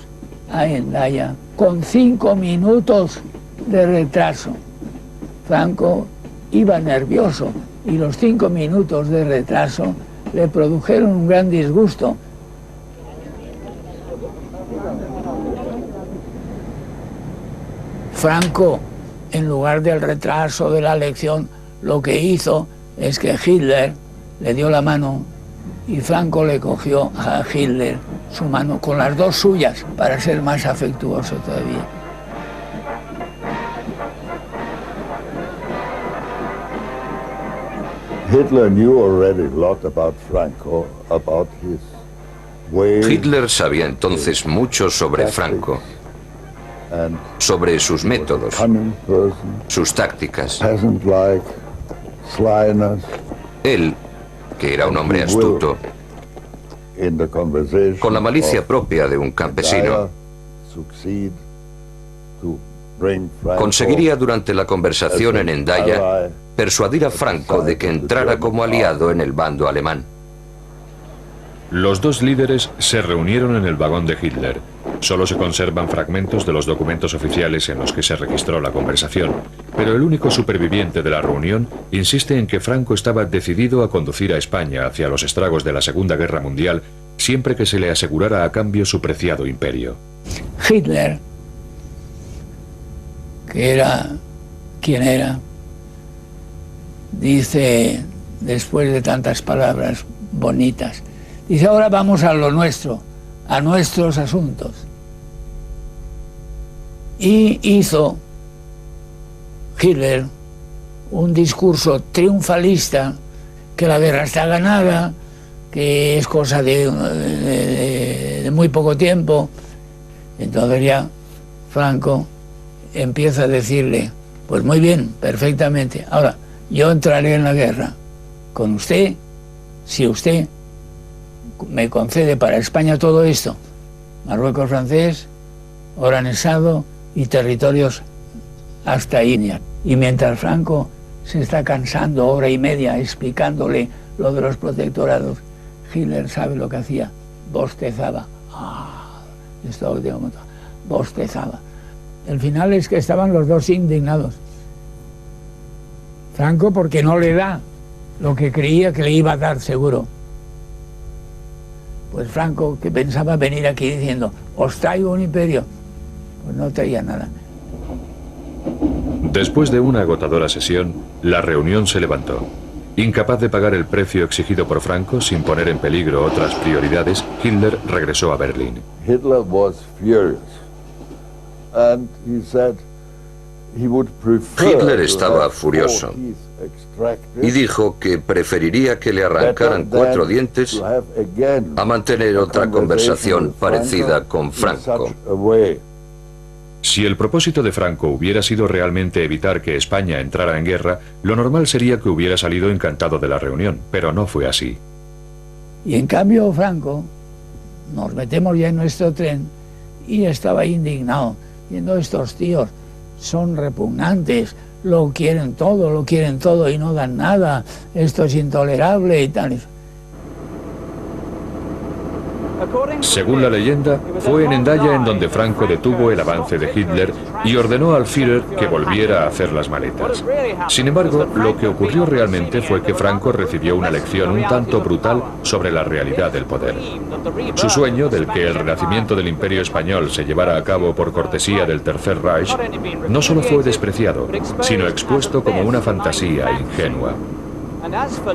a Hendaya con 5 minutos de retraso. Franco iba nervioso y los 5 minutos de retraso le produjeron un gran disgusto. Franco, en lugar del retraso de la elección, lo que hizo es que Hitler le dio la mano y Franco le cogió a Hitler su mano con las dos suyas para ser más afectuoso todavía. Hitler sabía entonces mucho sobre Franco, sobre sus métodos, sus tácticas. Él, que era un hombre astuto, con la malicia propia de un campesino, conseguiría durante la conversación en Hendaya persuadir a Franco de que entrara como aliado en el bando alemán. Los dos líderes se reunieron en el vagón de Hitler. Solo se conservan fragmentos de los documentos oficiales en los que se registró la conversación, pero el único superviviente de la reunión insiste en que Franco estaba decidido a conducir a España hacia los estragos de la Segunda Guerra Mundial siempre que se le asegurara a cambio su preciado imperio. Hitler, que era quien era, dice, después de tantas palabras bonitas, dice: ahora vamos a lo nuestro, a nuestros asuntos. Y hizo Hitler un discurso triunfalista, que la guerra está ganada, que es cosa de muy poco tiempo. Entonces ya Franco empieza a decirle: pues muy bien, perfectamente, ahora yo entraré en la guerra con usted si usted me concede para España todo esto: Marruecos francés, Oran-Essado y territorios hasta Inia. Y mientras Franco se está cansando hora y media explicándole lo de los protectorados, Hitler sabe lo que hacía: bostezaba. Esto digo, bostezaba. El final es que estaban los dos indignados. Franco porque no le da lo que creía que le iba a dar seguro. Pues Franco, que pensaba venir aquí diciendo: os traigo un imperio, pues no traía nada. Después de una agotadora sesión, la reunión se levantó. Incapaz de pagar el precio exigido por Franco sin poner en peligro otras prioridades, Hitler regresó a Berlín. Hitler was furious. And he said he would prefer Hitler estaba furioso y dijo que preferiría que le arrancaran 4 dientes a mantener otra conversación parecida con Franco. Si el propósito de Franco hubiera sido realmente evitar que España entrara en guerra, lo normal sería que hubiera salido encantado de la reunión, pero no fue así. Y en cambio Franco, nos metemos ya en nuestro tren y estaba indignado, viendo: estos tíos son repugnantes, lo quieren todo y no dan nada, esto es intolerable y tal. Según la leyenda, fue en Hendaya en donde Franco detuvo el avance de Hitler y ordenó al Führer que volviera a hacer las maletas. Sin embargo, lo que ocurrió realmente fue que Franco recibió una lección un tanto brutal sobre la realidad del poder. Su sueño del que el renacimiento del Imperio Español se llevara a cabo por cortesía del Tercer Reich no solo fue despreciado, sino expuesto como una fantasía ingenua.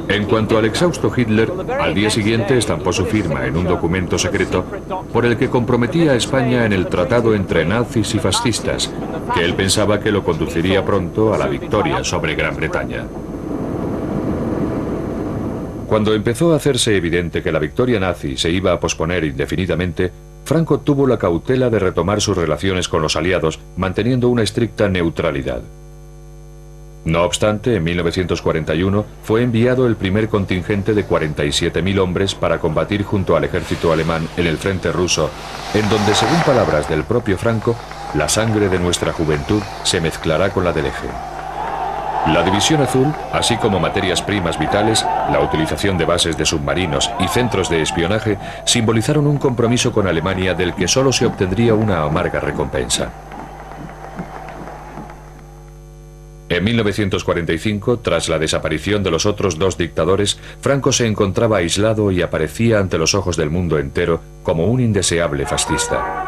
En cuanto al exhausto Hitler, al día siguiente estampó su firma en un documento secreto por el que comprometía a España en el tratado entre nazis y fascistas, que él pensaba que lo conduciría pronto a la victoria sobre Gran Bretaña. Cuando empezó a hacerse evidente que la victoria nazi se iba a posponer indefinidamente, Franco tuvo la cautela de retomar sus relaciones con los aliados, manteniendo una estricta neutralidad. No obstante, en 1941 fue enviado el primer contingente de 47.000 hombres para combatir junto al ejército alemán en el frente ruso, en donde, según palabras del propio Franco, la sangre de nuestra juventud se mezclará con la del eje. La División Azul, así como materias primas vitales, la utilización de bases de submarinos y centros de espionaje, simbolizaron un compromiso con Alemania del que solo se obtendría una amarga recompensa. En En 1945, tras la desaparición de los otros dos dictadores, Franco se encontraba aislado y aparecía ante los ojos del mundo entero como un indeseable fascista.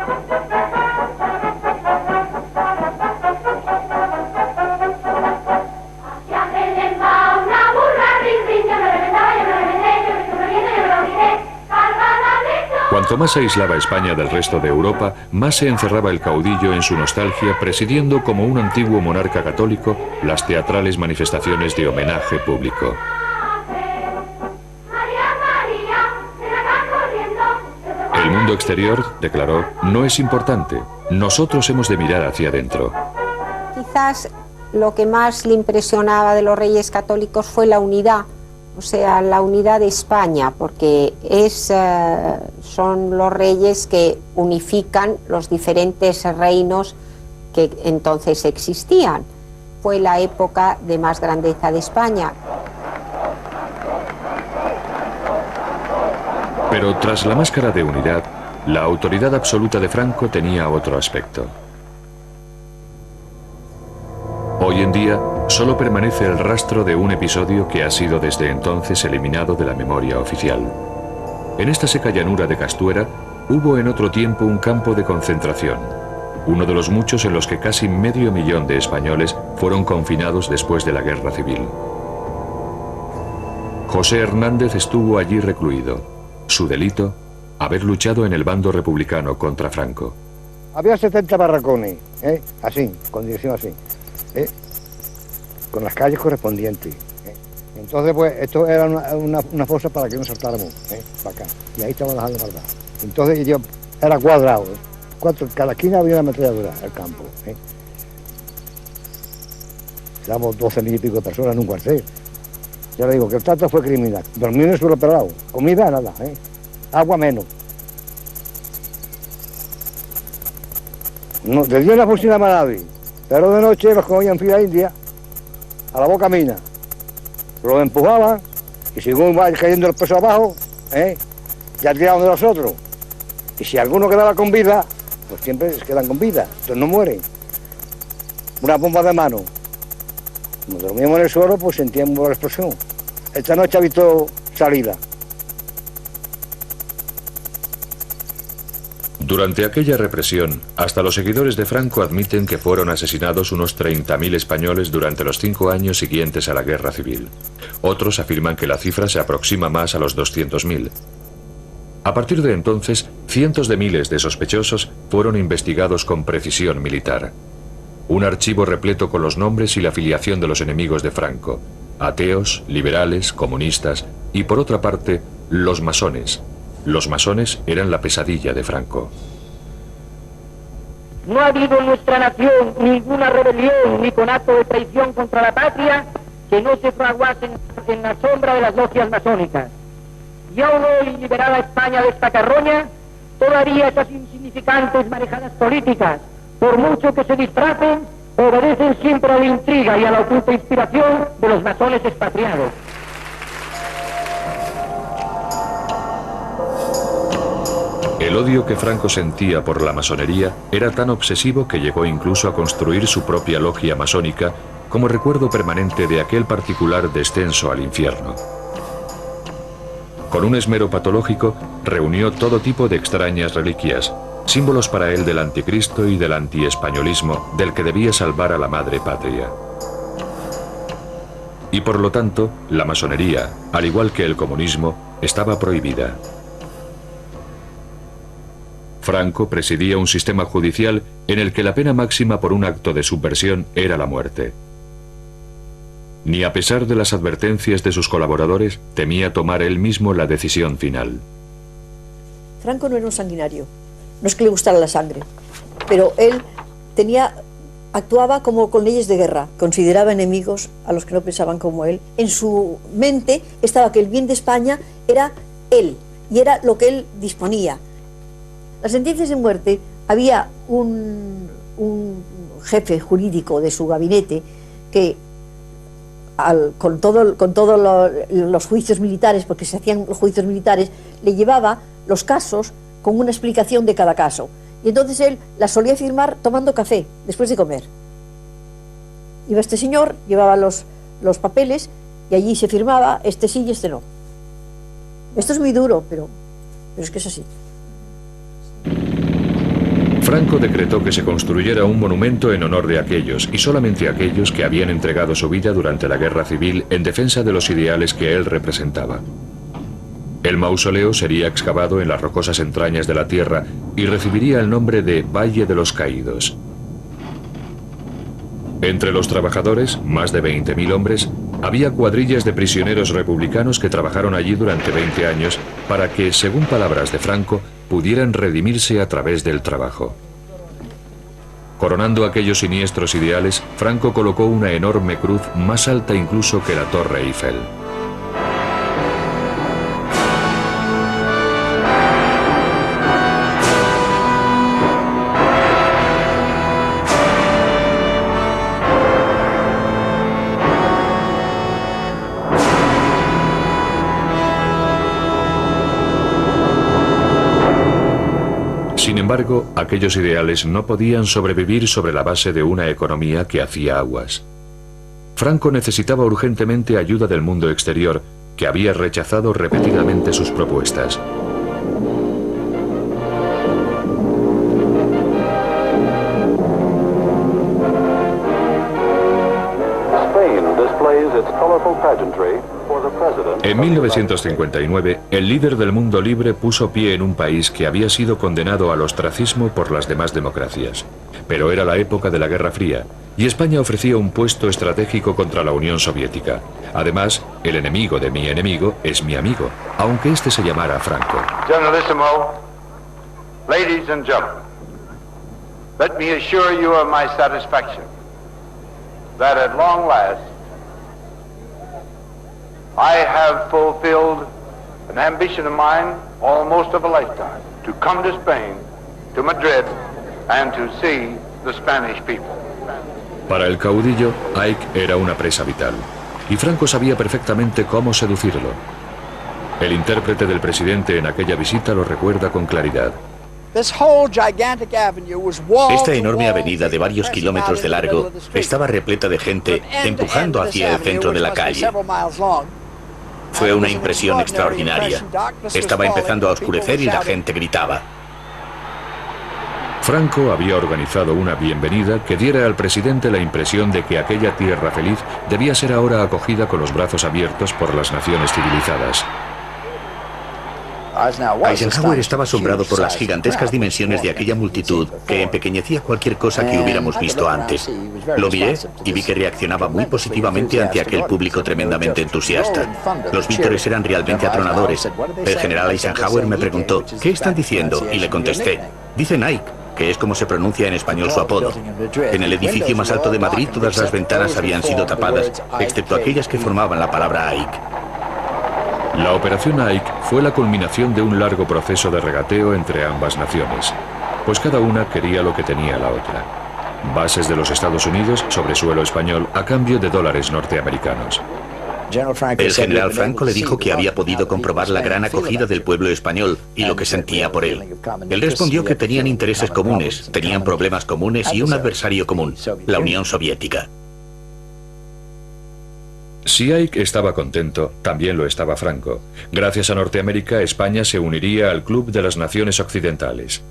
Cuanto más se aislaba España del resto de Europa, más se encerraba el caudillo en su nostalgia, presidiendo como un antiguo monarca católico las teatrales manifestaciones de homenaje público. El mundo exterior, declaró, no es importante. Nosotros hemos de mirar hacia adentro. Quizás lo que más le impresionaba de los reyes católicos fue la unidad. O sea, la unidad de España, porque son los reyes que unifican los diferentes reinos que entonces existían. Fue la época de más grandeza de España. Pero tras la máscara de unidad, la autoridad absoluta de Franco tenía otro aspecto. Hoy en día, solo permanece el rastro de un episodio que ha sido desde entonces eliminado de la memoria oficial. En esta seca llanura de Castuera, hubo en otro tiempo un campo de concentración, uno de los muchos en los que casi 500.000 de españoles fueron confinados después de la Guerra Civil. José Hernández estuvo allí recluido. Su delito, haber luchado en el bando republicano contra Franco. Había 70 barracones, así, con dirección así. Con las calles correspondientes. Entonces, pues, esto era una fosa para que no saltáramos, para acá. Y ahí estaban las armas guardadas. Entonces, era cuadrado. Cada esquina había una ametralladora, el campo. Éramos 12.000 y pico de personas en un cuartel. Ya le digo que el trato fue criminal. Dormir en el suelo pelado. Comida, nada. Agua menos. No, de día no funcionaba nadie. Pero de noche los cogían fila india, a la boca mina, los empujaban y según va cayendo el peso abajo, ya tiraban de los otros. Y si alguno quedaba con vida, pues siempre se quedan con vida, entonces no mueren. Una bomba de mano. Cuando dormíamos en el suelo, pues sentíamos la explosión. Esta noche ha visto salida. Durante aquella represión, hasta los seguidores de Franco admiten que fueron asesinados unos 30.000 españoles durante los 5 años siguientes a la Guerra Civil. Otros afirman que la cifra se aproxima más a los 200.000. A partir de entonces, cientos de miles de sospechosos fueron investigados con precisión militar. Un archivo repleto con los nombres y la filiación de los enemigos de Franco: ateos, liberales, comunistas y, por otra parte, los masones. Los masones eran la pesadilla de Franco. No ha habido en nuestra nación ninguna rebelión ni conato de traición contra la patria que no se fraguase en la sombra de las logias masónicas. Y aún hoy, liberada España de esta carroña, todavía esas insignificantes marejadas políticas, por mucho que se disfracen, obedecen siempre a la intriga y a la oculta inspiración de los masones expatriados. El odio que Franco sentía por la masonería era tan obsesivo que llegó incluso a construir su propia logia masónica como recuerdo permanente de aquel particular descenso al infierno. Con un esmero patológico, reunió todo tipo de extrañas reliquias, símbolos para él del anticristo y del antiespañolismo del que debía salvar a la madre patria. Y por lo tanto, la masonería, al igual que el comunismo, estaba prohibida. Franco presidía un sistema judicial en el que la pena máxima por un acto de subversión era la muerte. Ni a pesar de las advertencias de sus colaboradores, temía tomar él mismo la decisión final. Franco no era un sanguinario, no es que le gustara la sangre, pero él actuaba como con leyes de guerra, consideraba enemigos a los que no pensaban como él. En su mente estaba que el bien de España era él, y era lo que él disponía. Las sentencias de muerte, había un jefe jurídico de su gabinete que con todos los juicios militares, porque se hacían los juicios militares, le llevaba los casos con una explicación de cada caso. Y entonces él las solía firmar tomando café después de comer. Iba este señor, llevaba los papeles y allí se firmaba, este sí y este no. Esto es muy duro, pero es que es así. Franco decretó que se construyera un monumento en honor de aquellos, y solamente aquellos que habían entregado su vida durante la guerra civil en defensa de los ideales que él representaba. El mausoleo sería excavado en las rocosas entrañas de la tierra y recibiría el nombre de Valle de los Caídos. Entre los trabajadores, más de 20.000 hombres, había cuadrillas de prisioneros republicanos que trabajaron allí durante 20 años para que, según palabras de Franco, pudieran redimirse a través del trabajo. Coronando aquellos siniestros ideales, Franco colocó una enorme cruz más alta incluso que la Torre Eiffel. Sin embargo, aquellos ideales no podían sobrevivir sobre la base de una economía que hacía aguas. Franco necesitaba urgentemente ayuda del mundo exterior, que había rechazado repetidamente sus propuestas. En 1959, el líder del mundo libre puso pie en un país que había sido condenado al ostracismo por las demás democracias. Pero era la época de la Guerra Fría, y España ofrecía un puesto estratégico contra la Unión Soviética. Además, el enemigo de mi enemigo es mi amigo, aunque este se llamara Franco. Generalissimo, ladies and gentlemen, let me assure you of my satisfaction that at long last I have fulfilled an ambition of mine almost of a lifetime, to come to Spain, to Madrid, and to see the Spanish people. Para el caudillo, Ike era una presa vital, y Franco sabía perfectamente cómo seducirlo. El intérprete del presidente en aquella visita lo recuerda con claridad. Esta enorme avenida de varios kilómetros de largo estaba repleta de gente empujando hacia el centro de la calle. Fue una impresión extraordinaria. Estaba empezando a oscurecer y la gente gritaba. Franco había organizado una bienvenida que diera al presidente la impresión de que aquella tierra feliz debía ser ahora acogida con los brazos abiertos por las naciones civilizadas. Eisenhower estaba asombrado por las gigantescas dimensiones de aquella multitud que empequeñecía cualquier cosa que hubiéramos visto antes. Lo miré y vi que reaccionaba muy positivamente ante aquel público tremendamente entusiasta. Los vítores eran realmente atronadores. El general Eisenhower me preguntó, ¿qué están diciendo? Y le contesté, dicen Ike, que es como se pronuncia en español su apodo. En el edificio más alto de Madrid todas las ventanas habían sido tapadas, excepto aquellas que formaban la palabra Ike. La operación Ike fue la culminación de un largo proceso de regateo entre ambas naciones, pues cada una quería lo que tenía la otra. Bases de los Estados Unidos sobre suelo español a cambio de dólares norteamericanos. El general Franco le dijo que había podido comprobar la gran acogida del pueblo español y lo que sentía por él. Él respondió que tenían intereses comunes, tenían problemas comunes y un adversario común, la Unión Soviética. Si Ike estaba contento, también lo estaba Franco. Gracias a Norteamérica, España se uniría al Club de las Naciones Occidentales.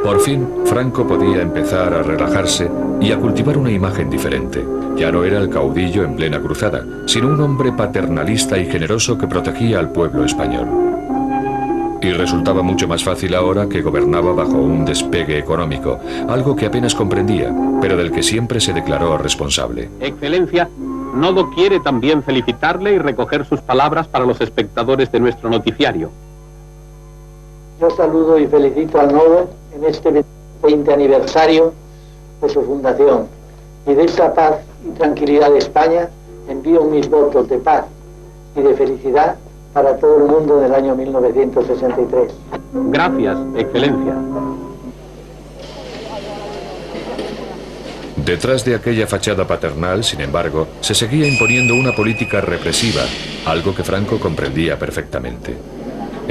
Por fin, Franco podía empezar a relajarse y a cultivar una imagen diferente. Ya no era el caudillo en plena cruzada, sino un hombre paternalista y generoso que protegía al pueblo español. Y resultaba mucho más fácil ahora que gobernaba bajo un despegue económico, algo que apenas comprendía, pero del que siempre se declaró responsable. Excelencia, Nodo quiere también felicitarle y recoger sus palabras para los espectadores de nuestro noticiario. Yo saludo y felicito al Nodo en este 20 aniversario de su fundación, y de esta paz y tranquilidad de España envío mis votos de paz y de felicidad para todo el mundo del año 1963. Gracias, Excelencia. Detrás de aquella fachada paternal, sin embargo, se seguía imponiendo una política represiva, algo que Franco comprendía perfectamente.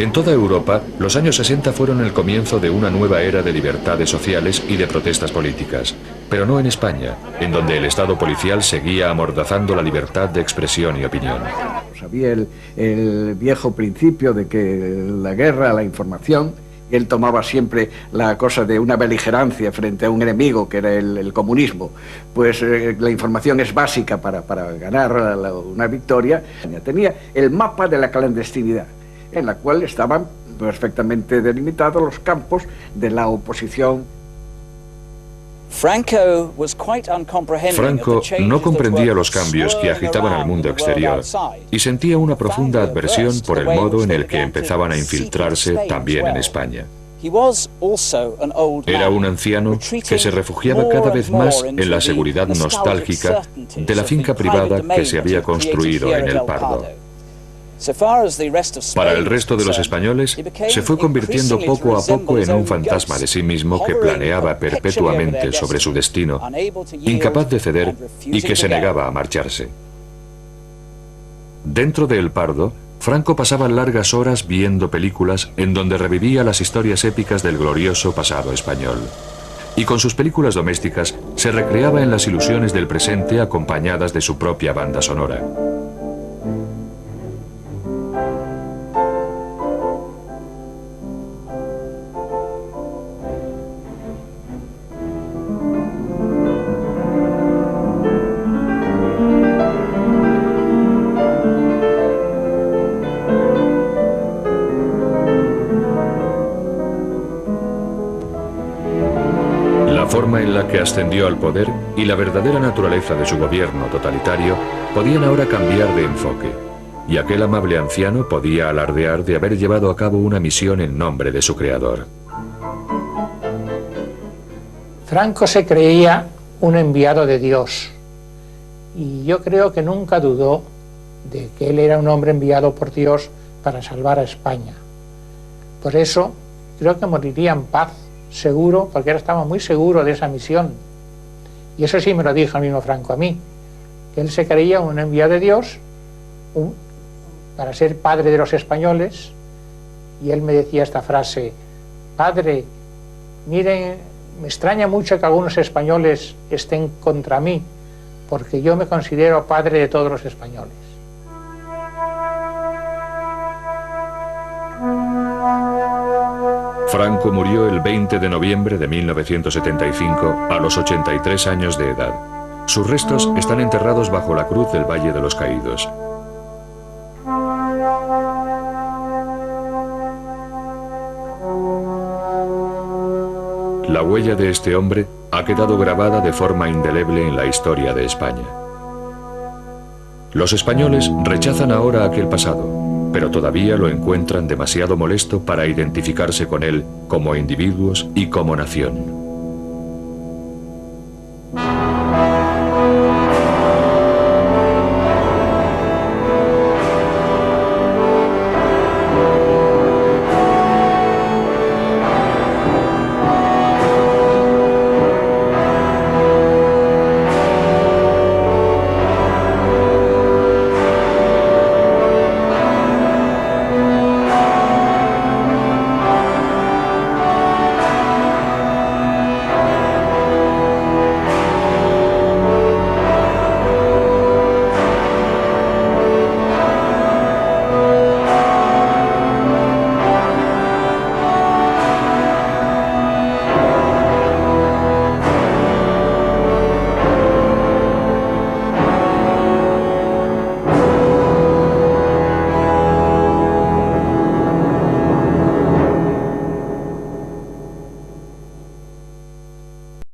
En toda Europa, los años 60 fueron el comienzo de una nueva era de libertades sociales y de protestas políticas, pero no en España, en donde el Estado policial seguía amordazando la libertad de expresión y opinión. Había el viejo principio de que la guerra, la información, él tomaba siempre la cosa de una beligerancia frente a un enemigo, que era el comunismo. Pues la información es básica para ganar una victoria. Tenía el mapa de la clandestinidad, en la cual estaban perfectamente delimitados los campos de la oposición. Franco no comprendía los cambios que agitaban al mundo exterior y sentía una profunda adversión por el modo en el que empezaban a infiltrarse también en España. Era un anciano que se refugiaba cada vez más en la seguridad nostálgica de la finca privada que se había construido en El Pardo. Para el resto de los españoles, se fue convirtiendo poco a poco en un fantasma de sí mismo que planeaba perpetuamente sobre su destino, incapaz de ceder y que se negaba a marcharse. Dentro de El Pardo, Franco pasaba largas horas viendo películas en donde revivía las historias épicas del glorioso pasado español. Y con sus películas domésticas se recreaba en las ilusiones del presente acompañadas de su propia banda sonora. Que ascendió al poder y la verdadera naturaleza de su gobierno totalitario podían ahora cambiar de enfoque, y aquel amable anciano podía alardear de haber llevado a cabo una misión en nombre de su creador. Franco se creía un enviado de Dios, y yo creo que nunca dudó de que él era un hombre enviado por Dios para salvar a España. Por eso creo que moriría en paz, seguro, porque él estaba muy seguro de esa misión. Y eso sí me lo dijo el mismo Franco a mí, que él se creía un enviado de Dios para ser padre de los españoles, y él me decía esta frase: padre, miren, me extraña mucho que algunos españoles estén contra mí, porque yo me considero padre de todos los españoles. Franco murió el 20 de noviembre de 1975 a los 83 años de edad. Sus restos están enterrados bajo la cruz del Valle de los Caídos. La huella de este hombre ha quedado grabada de forma indeleble en la historia de España. Los españoles rechazan ahora aquel pasado, pero todavía lo encuentran demasiado molesto para identificarse con él como individuos y como nación.